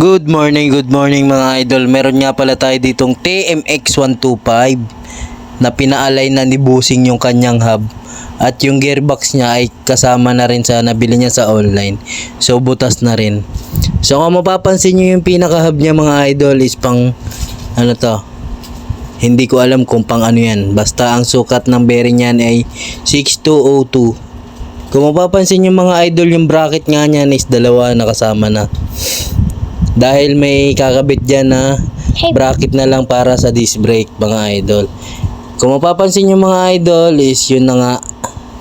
Good morning mga idol. Meron nga pala tayo ditong TMX 125 na pinaalay na ni Bossing yung kanyang hub. At yung gearbox niya ay kasama na rin sa nabili niya sa online. So butas na rin. So kung mapapansin nyo yung pinaka-hub niya mga idol is pang ano to. Hindi ko alam kung pang ano yan. Basta ang sukat ng bearing niyan ay 6202. Kung mapapansin nyo mga idol, yung bracket nga niyan is dalawa nakasama na. Dahil may kakabit dyan na bracket na lang para sa disc brake mga idol. Kung mapapansin nyo mga idol is yun na nga.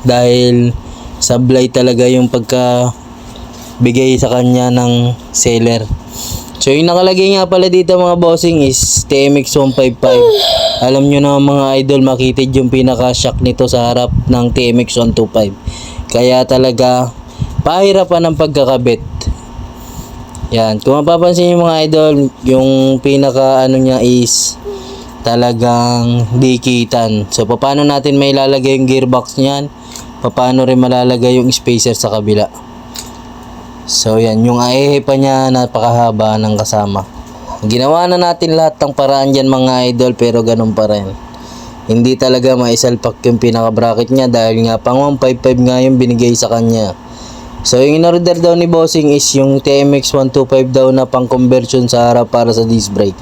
Dahil sablay talaga yung pagka bigay sa kanya ng seller. So yung nakalagay nga pala dito mga bossing is TMX 155. Alam nyo na mga idol, makitid yung pinaka shock nito sa harap ng TMX 125. Kaya talaga pahirapan ng pagkakabit. Yan, kung mapapansin nyo mga idol, yung pinaka ano niya is talagang dikitan. So paano natin may lalagay yung gearbox niyan? Paano rin malalagay yung spacer sa kabila? So yan, yung aehe pa niya napakahaba ng kasama. Ginawa na natin lahat ng paraan dyan mga idol, pero ganun pa rin. Hindi talaga maisalpak yung pinaka bracket niya dahil nga pang 155 nga yung binigay sa kanya. So yung in-order daw ni Bossing is yung TMX 125 daw na pang conversion sa harap para sa disc brake.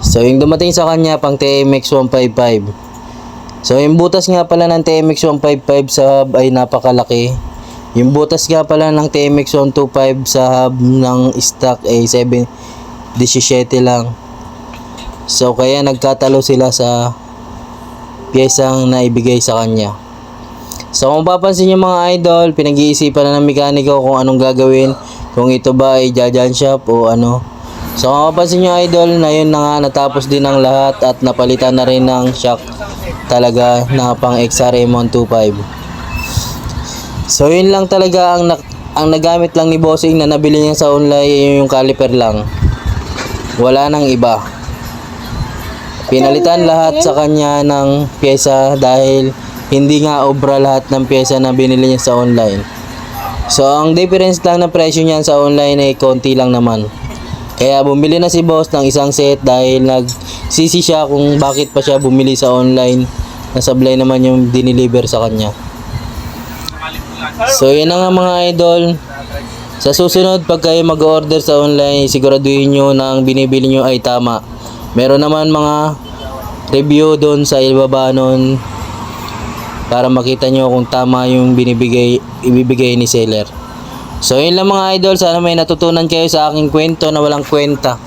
So yung dumating sa kanya pang TMX 155. So yung butas nga pala ng TMX 155 sa hub ay napakalaki. Yung butas nga pala ng TMX 125 sa hub ng stock ay 17 lang. So kaya nagkatalo sila sa piyesang naibigay sa kanya. So kung papansin nyo mga idol, pinag-iisipan na ng mekaniko kung anong gagawin, kung ito ba ay jajan shop o ano. So kung papansin nyo idol, na yun na nga, natapos din ang lahat at napalitan na rin ng shock talaga na pang XRM 125. So yun lang talaga ang nagamit lang ni Bossing na nabili niya sa online, yung caliper lang. Wala nang iba. Pinalitan lahat sa kanya ng pyesa dahil hindi nga obra lahat ng pyesa na binili niya sa online. So ang difference lang ng presyo niyan sa online ay konti lang naman. Kaya bumili na si boss ng isang set dahil nagsisi siya kung bakit pa siya bumili sa online. Nasablay naman yung dineliver sa kanya. So yun na nga mga idol. Sa susunod pag kayo mag-order sa online, siguraduhin nyo na ang binibili nyo ay tama. Meron naman mga review doon sa ibaba nun para makita nyo kung tama yung ibibigay ni seller. So yun lang mga idol, sana may natutunan kayo sa aking kwento na walang kwenta.